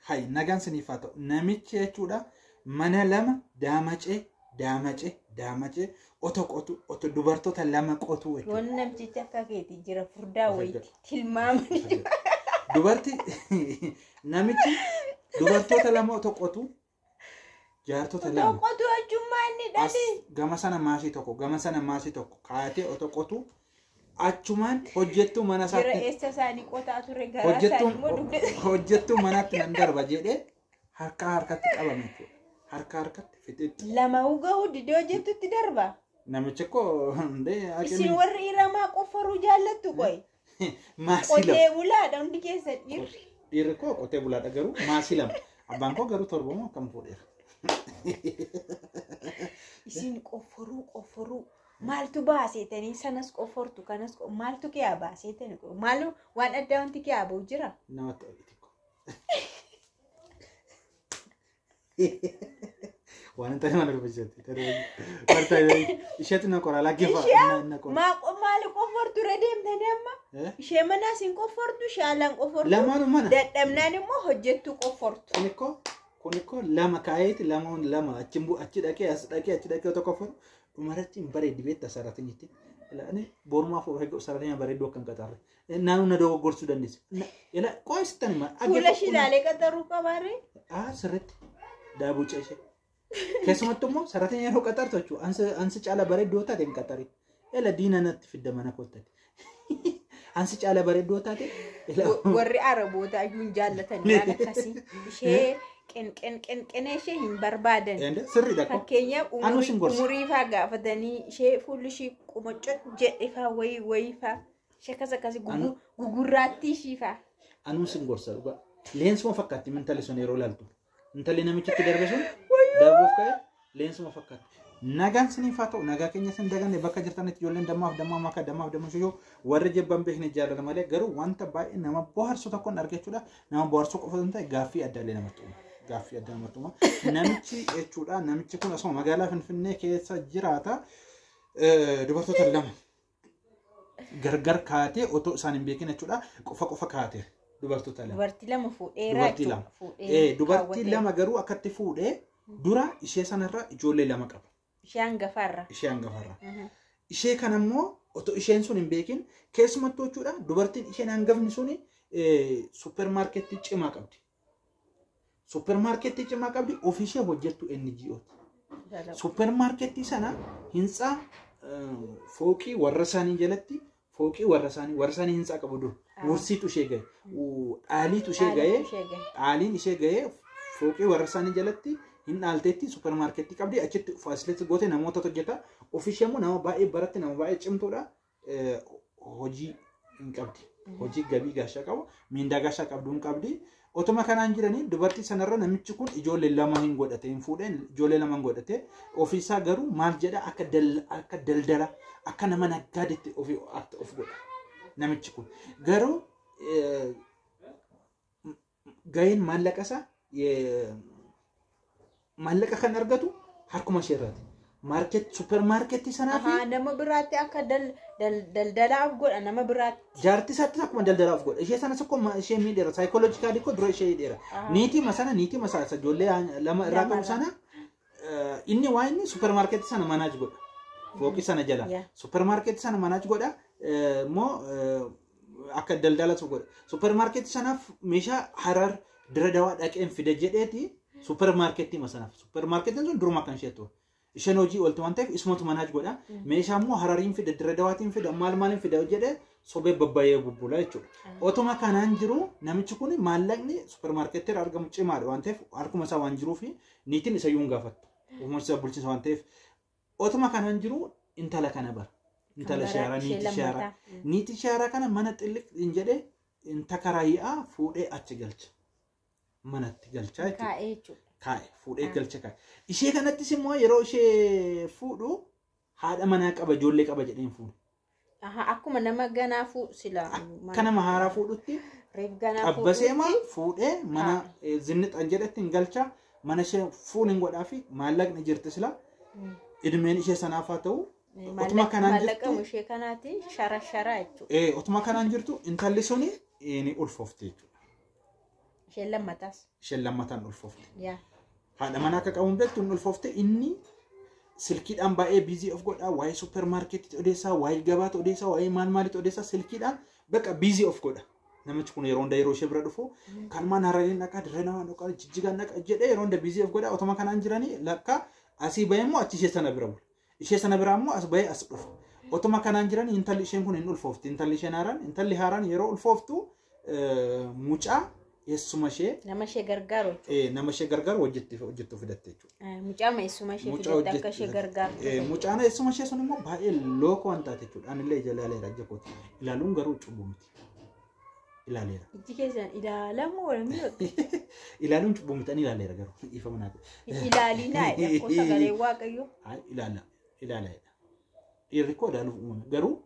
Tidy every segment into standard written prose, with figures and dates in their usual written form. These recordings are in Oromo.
hay nagaan siniifaa ta'u namichi jechuudha mana lama daamacee oto dubartoota lama qotu jechuudha. Yoon namtichi akka keetii jira furdaa wayiiti tilmaamani. Namichi dubartoota lama oto qotu jaartota lama. Qotu ajummaan ni dhali. Gama sana maasii tokko kaatee oto qotu. Achumaan hojjettuu mana isaatti jira eessa isaanii qotaa ture garaa isaanii immoo dugda hojjettuu manaatti nan darba jedhee harkatti qabame jechuudha. Harkatti fixetti. Lama ugahu didee hojjettutti darba. Namichi koo hundee isin warri iramaa qoffaruu jaallattu qoy. Maasii lama. Qotee bulaadha hundi keessa dhiirri. Dhiirri koo qotee bulaadha garuu maasii lama. Abbaan koo garuu torbamoo akkam fuudheera. Isin qoffaruu. Maaltu baaseetanii sanas qoffortu kanas maaltu kee baaseetanii maalu waan adda wanti kee abu jira. Nama ta'eeti ko. Waan ta'e mana rubisatti. Marta isheetu na qoraa lakkifaa. Maali qoffortu redeemtanii amma? Ishee manaa sin qoffortu shaalaan qoffortu. Lamaanuu mana. Dadhabnaan immoo hojjettu qoffortu. Kuniko lama kaayeti lama achi dhaqee as dhaqee otoo qofforu. Umarratti bareeddi beektaa saraatanitti. Ilaani borumaaf saratanya bareedduu akka hin qaxarre. Naannoo na dogoggorsuu dandeessa. Ila qo'istan ma. Fuula shilaalee qaxaruu qabaare. Sirriitti daabuu ceeshe. Keessumattuu immoo saratanya yeroo qaxartu jechuudha. Ansi caala bareedduu taate hin qaxari. Ila diina natti fidda mana koottati. Ansi caala bareedduu taate. Warri Araboota ayyuun jaallatanii waan akkasii. Ishee qen ishee hin barbaadan. Sirri dhaqo. Fakkeenyaaf umurii faa gaafatanii ishee fuulli ishee qumacot jedhe faa wayii faa ishee akkasii gugurraattii ishii faa. Anuu sin gorsa dhugaa. Leensuma fakkaatti intalli sun yeroo laaltu. Intalli namichitti darbe sun darbuuf ka'e leensuma fakkaatti. Nagaan siniifaa ta'u nagaa keenya sin daganne bakka jirtanitti ijoolleen dammaaf yoo warri jibban beekne jaalala malee garuu wanta baay'ee nama bohaarsu tokkoon argachuudha. Nama bohaarsuu qofa hin ta'e gaaffii addaallee namatti uuma. Gaaffii adda namatti uuma. Namichi jechuudha. Namichi kun asuma magaalaa Finfinnee keessa jiraata. Dubartoota lama gargar kaatee otoo isaan hin beekin jechuudha. Qofa kaatee dubartoota lama. Dubartii lama fuudheera. Dubartii lama garuu akkatti fuudhee dura ishee sanarra ijoollee lama qaba. Ishee hangafarra. Ishee kanammoo otoo isheen sun hin beekin keessumattuu jechuudha. Dubartiin isheen hangafni suni supermarketii cimaa qabdi. Supermarketii cimaa qabdi ofiishee hojjettu NGO'ti. Supermarketii sana hintsaa fooqii warra isaanii jalatti fooqii warra isaanii hintsaa qabu dur. Wursiitu ishee gahe. Dhaaliin ishee gahee fooqii warra isaanii jalatti hin dhaalteetti supermarketii qabdi achitti faasilitii goote namoota hojjeta. Ofiishee immoo nama baay'ee baratti nama baay'ee cimtuudha. Hojii hin qabdi. Hojii gabii gaashaa qabu. Miindaa gaashaa qabdu hin qabdi. Otuma kanaan jiranii dubartii sanarra namichi kun ijoollee lama hin godhate hin fuudheen ijoollee lama hin godhate ofiisaa garuu maal jedha akka daldala akka nama naggaadetti of godha namichi kun garuu gaheen maallaqa kan argatu harkuma isheerraati. Supermarketii sanaaf nama biraatti akka daldalaaf godha nama biraatti. Jaartii isaatti akkuma daldalaaf godha. Ishee sanas akkuma ishee miidheera. Saayikooloojikaalii koo dura ishee hidheera. Niitii masaa ijoollee lama irraa qabu sana inni waa inni supermarketii sana manaaj godha. Fooqii sana jala. Supermarketii sana manaaj godha. Immoo akka daldalaaf godha. Supermarketii sanaaf meeshaa Harar Dira Dawaa dhaqeen fida jedheeti supermarketii masanaaf. Supermarketiin sun duruma kan isheetu. Isheen hojii ooltu waan ta'eef isumatu manaaj godha. Meeshaa immoo Harariin fida Dira Dawaatiin fida maaliin fida jedhee sobee babbayee bubbula jechuudha. Otuma kanaan jiru namichi kun maallaqni supermarketii irraa argamu cimaadha waan ta'eef harkuma isaa waan jiruuf niitiin isa yuun gaafattu. Uumama isaa bulchiinsa waan ta'eef otuma kanaan jiru intala kana bara. Intala shaaraa niitii shaaraa kana mana xilliq hin jedhee inta karaayi'aa fuudhee achi galcha. Manatti galchaa jechuudha. Kaa'e fuudhee galcha kaa'e. Ishee kanattis immoo yeroo ishee fuudhu haadha manaa qaba ijoollee qaba jedheen fuudhe. Akkuma nama ganaa silaa. Akka nama haaraa fuudhutti abbaseema fuudhee mana zinnixan jedhetti hin galcha mana ishee fuun hin godhaa fi maallaqni jirti sila idmeen ishee sanaaf haa ta'u. Otuma kanaan jirtu ishee kanaati shara jechuudha. Otuma kanaan jirtu intalli suni ni ulfoofte jechuudha. isheen lammataan ulfoofte. Yaa. Haadha manaa akka qabuun beektu hin ulfoofte inni silkiidhaan baay'ee biizii of godhaa waa'ee suupermaarkeetii odeessaa waa'ee gabaata odeessaa waa'ee maal maaliitti odeessaa silkiidhaan bakka biizii of godha. Namichi kun yeroo hunda yeroo ishee bira dhufu kan maan harreen dhaqaa dirree namaa dhaqaa jijjigaan dhaqa jedhee yeroo hunda biizii of godha otoma kanaan jiranii lakka asii bahee immoo achi ishee sana bira bula. Ishee sana biraa immoo as bahee as dhufa. Otoma kanaan jiranii intalli isheen kun hin ulfoofti. Intalli haaraan yeroo ulfooftu mucaa eessuma ishee nama ishee gargaaru nama ishee gargaaru hojjettu fidatte jechuudha. Mucaan eessuma ishee fidatte akka ishee gargaaru. Mucaan eessuma ishee sun immoo baay'ee lookoo waan taate jechuudha. Anillee ija ilaaleera jechuudha. Ilaaluun garuu cubbuu miti. Ilaaleera. Ijji keessan ilaalamu walmi ilaaluun cubbuu miti ani ilaaleera garuu ifa manaati. Ilaalinaa jedha sagalee waaqayyo. Ilaala. Dhiirri koo ilaaluuf uumame garuu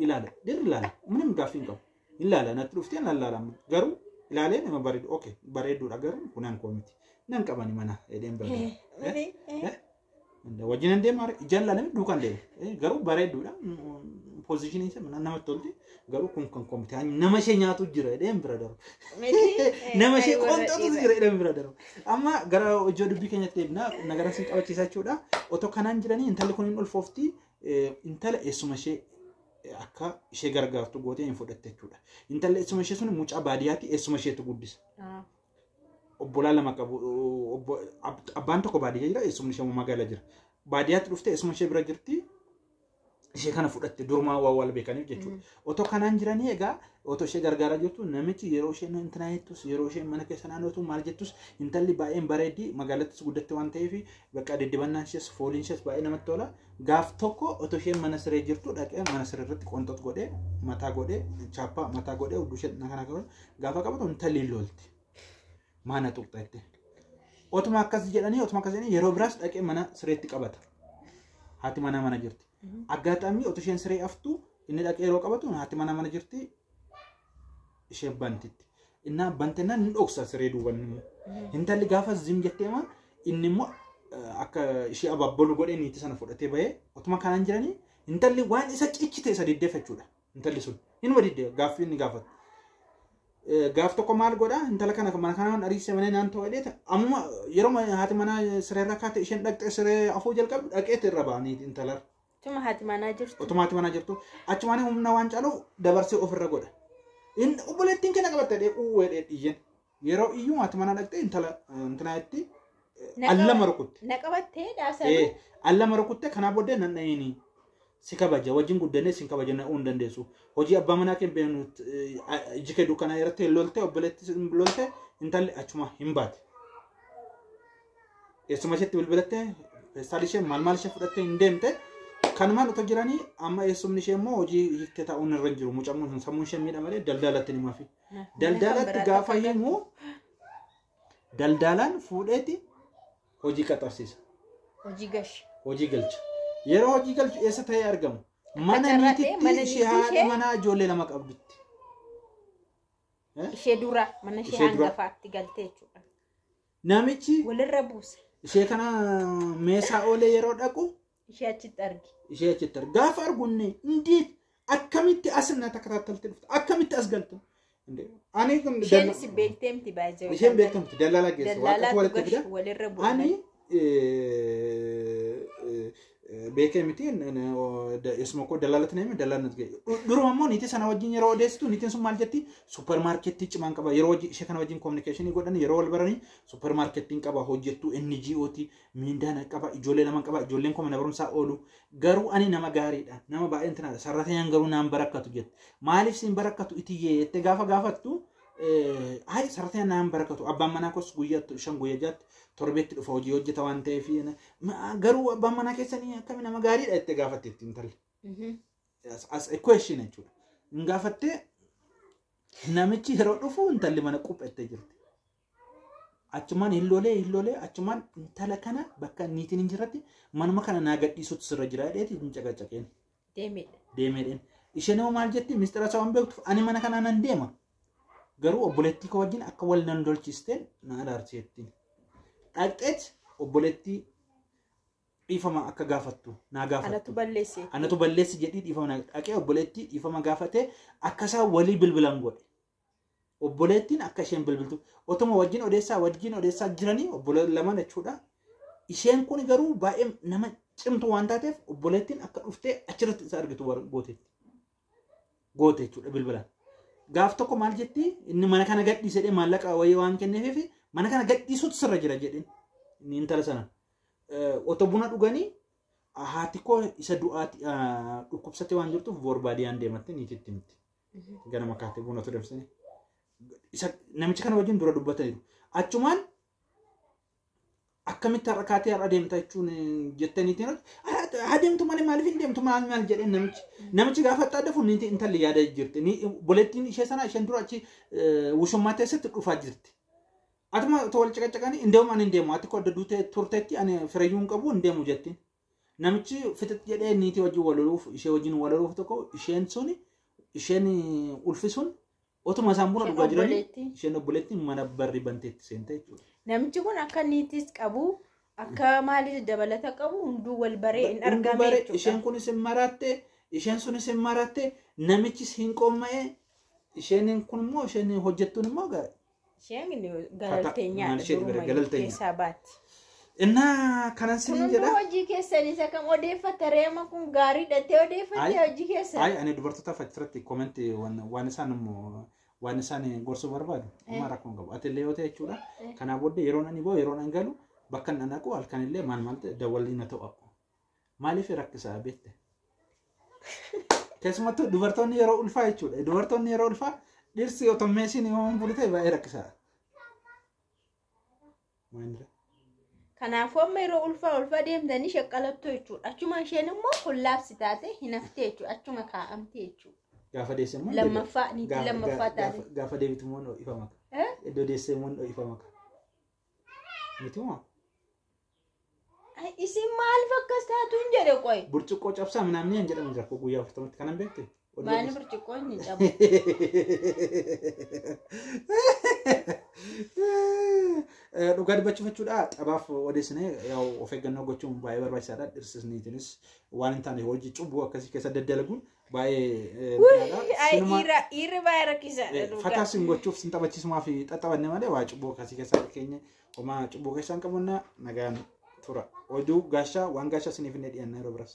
ilaala. Dhiirri ilaala. ምንም gaaffii hin qabu. Ilaala natti dhuftee nan ilaala garuu ilaalee nama bareedu okay bareeduudha garuu kunan koo miti. Nan qabani mana edeen bira. Wajjin deemaa ijaan ilaalame duukaan deema. Garuu bareeduudha. Positionii isa namatti tolti garuu kun kan komite nama ishee nyaatu jira edeen bira daru. Nama ishee qoonxatu jira edeen bira daru. Amma gara hojii dubbii keenyatti deebina nagara sin qabachiisa jechuudha. Otoo kanaan jiranii intalli kun hin ulfoofti intala eessuma ishee akka ishee gargaartu gootee hin fudhatte jechuudha. Intalli eessuma ishee sun mucaa baadiyyaatti eessuma isheetu guddisa. Obbolaa lama qabu abbaan tokko baadiyyaa jira eessumni ishee magaalaa jira. Baadiyyaatti dhuftee eessuma ishee bira jirti. Ishee kana fudhatte durmaa wal beekaniif jechuudha. Otoo kanaan jiranii egaa otoo ishee gargaaraa jirtu namichi yeroo isheen intina jettus yeroo isheen mana keessa naannootu maal jettus intalli baay'een bareeddi magaalattis guddatte waan ta'eef bakka deddeebannaan ishees fooliin ishees baay'ee namatti tola. Gaaf tokko otoo isheen mana siree jirtu dhaqee mana siree irratti qoonxot godhee mataa godhee chaappaa mataa godhee hudduu ishee kana gaafa qabatu intalli hin lolti. Maana tuqxa jettee. Otuma akkas jedhanii yeroo biraas dhaqee mana sireetti qabata. Haati mana jirti. Aggatamii otoo isheen siree aftu inni dhaqee yeroo qabatu haati mana jirti ishee bantitti. Innaa bantennaan ni dhoksa siree duuban immoo. Intalli gaafa zim jetteema inni immoo akka ishee ababbolu godhee niitii sana fudhatee bahee otuma kanaan jiranii intalli waan isa cichite isa diddeeffachuudha. Intalli sun inuma diddee gaaffii inni gaafatu. Gaaf tokko maal godhaa intala kana mana kanaan ariisee manee naantoo edheeta amma yeroo haati mana siree irra kaate isheen dhaqxee siree afuu jalqabdu dhaqeetti irra ba'anii intalar. Tuma haati manaa jirtu. Otomaati manaa jirtu. Achumaan humna waan caaluuf dabarsee ofirra godha. Inni obboleettiin kenna qabatte dheequu weedhee dhiyyen. Yeroo iyyuu haati manaa dhaqxee intalatti allama rukutte. Na qabattee dhaasanii. Allama rukutte kanaa booddee nan dhayini. Si kabaja wajjin guddannee si kabaja na uun dandeessu. Hojii abbaa manaa kee beenu iji kee dukkanaa irratti lolte obboleetti lolte intalli achuma hin baate. Eessuma isheetti bilbilattee feestaal ishee maal ishee fudhattee hin deemte. Kanumaan otoo jiranii amma eessumni ishee immoo hojii hiiktee taa'uun irra jiru mucammoon sammuun ishee miidhamee daldalatti ni maafi. Daldalatti gaafa himu daldalaan fuudheeti hojii qaxarsiisa. Hojii galcha. Yeroo hojii galchu eessa ta'ee argamu? Mana niititti ishee haadha manaa ijoollee lama qabdutti. Ishee dura mana ishee hangafaatti galtee jechuudha. Namichi walirra buuse. Ishee kana meesaa oolee yeroo dhaqu ishee achitti argi. Gaafa arguunne indeed akkamitti as na takataaltee dhufte akkamitti as galtu. Ani kun isheen si beekteemti baay'ee. Isheen beekteemti daldala geessa waan walitti fida. Walirra buuse. Ani beekee miti isuma koo dalalatti neeme dalalatti ga'e. Duruma immoo niitii sana wajjin yeroo odeessitu niitiin sun maal jetti suupermaarkeettii cimaan qaba yeroo ishee kana wajjin kominikeeshinii godhan yeroo wal baranii suupermaarkeettiin qaba hojjettuu NGO'ti miindaan qaba ijoollee lama qaba ijoolleen koo mana barumsaa oolu garuu ani nama gaariidha nama baay'een tana sarratayaan garuu naan barakkatu jette maaliif siin barakkatu itiyyee jettee gaafa gaafattu ay sarratayaan naan barakkatu abbaan manaa koos guyyaa shan guyyaa jaatti torbeetti dhufa hojii hojjeta waan ta'eef garuu abbaan manaa keessanii akkami nama gaariidha jettee gaafatteetti intalli. As a question jechuudha. Hin gaafattee namichi yeroo dhufu intalli mana quphettee jirti. Achumaan hilloolee achumaan intala kana bakka niitiin hin jirratti manuma kana naa gadhiisuutu sirra jira jedheeti hin caqacaqeen. Deemeedhaan. Isheen immoo maal jetti mistira isaa waan beektuuf ani mana kanaa nan deema. Garuu obboleettii koo wajjin akka wal nan dolchisteen na adarseettiin. Dhaqxeet obboleettii dhiifama akka gaafattu naa gaafattu. Anatu balleessi jedhii dhiifama dhaqee obboleettii dhiifama gaafatee akka isaa walii bilbilan godhe. obboleettiin akka isheen bilbiltu otuma wajjin odeessaa jiranii obboleewwan lama jechuudha. Isheen kun garuu baay'ee nama cimtu waan taateef obboleettiin akka dhuftee achirratti isa argitu goote jechuudha bilbilaan. Gaaf tokko maal jetti inni mana kana gadhiisedhe maallaqa wayii waan kenneef mana kana gadhiisuutu sirra jira jedhin inni intala sana. Otoo buna dhuganii haati koo isa du'aati dhukkubsate waan jirtuuf boorbaadiyaan deematte niititti himti. Ganama kaatee buna otoo dabsanii. Namicha kana wajjin dura dubbataniiru. Achumaan akkamitti har'a kaatee har'a deemta jechuun jettaniitiin adeemtu malee maaliif hin deemtu maal jedheen namichi gaafa xaaddafu intalli yaada jirti. Boleettiin ishee sana isheen dura achi wushummaa teessatti dhufaa jirti. Atuma otoo wal caqacaqanii hin deemu ani hin deemu ati koo adda duutee turteetti ani firayyuu hin qabu hin deemu jettiin. Namichi fixatti jedhee niitii wajjin waloluuf ishee wajjin waloluuf tokko isheen ulfisuun otuma isaan buna dhugaa jiranii isheen obboleettiin mana barri banteetti seente jechuudha. Namichi kun akka niitis qabu akka maaliif dabalata qabu hunduu wal baree hin argame jechuudha. Isheen kunis hin maraatte isheen sunis hin maraatte namichis hin qomma'e isheen kun immoo isheen hojjettuun immoo isheen galalteenyaadha keessaa baatti. Innaa kanan siin jedha. Hojii keessanii isa kam odeeffata reema kun gaarii dhattee odeeffattee hojii keessanii. Ani dubartootaaf achirratti koomentii waan isaan gorsuu barbaadu. Amma rakkoon qabu. Ati illee yoo ta'e jechuudha. Kanaa booddee yeroo ani ba'u yeroo ani galu bakka inni naqu halkan illee maal dawwalli na ta'u. Maaliif rakkisaa beekte? Keessumattuu dubartoonni yeroo ulfaa jechuudha. Dubartoonni yeroo ulfaa dhirsi otommeesiin yoo bulu ta'e baay'ee rakkisaa. Kanaafuu amma yeroo ulfaa deemtanii shaqqalattu jechuudha. Achuma isheen immoo hullaabsi taate hin hafte jechuudha. Achuma kaa'amte jechuudha. Gaafa deesse immoo niitii lammaffaa taate. Gaafa deebitu immoo ifa maka. Iddoo deesse immoo ifa maka. Miti moo? Isin maaliif akkas taatu hin jedhe qoy. Burcuqqoo cabsaa minamni hin jedhamu jira guyyaa 40 kanan beekte. Maali burcuqqoo hin cabu. Dhugaa dubbachuufachuudha xabaaf odeessinee yaa'u of eeggannoo gochuun baay'ee barbaachisaadha. Dhirsisniitiinis waan hin taane hojii cubbuu akkasii keessa daddalaguun baay'ee dhiirri baay'ee rakkisaadha. Fataas hin gochuuf sin taphachiisumaa fi xaxabanne malee waa cubbuu akkasii keessaa keenya homaa cubbuu keessaan qabunna nagaan tura. Oduu gaashaa waan gaashaa siniif inni dhiyaannaa yeroo biraas.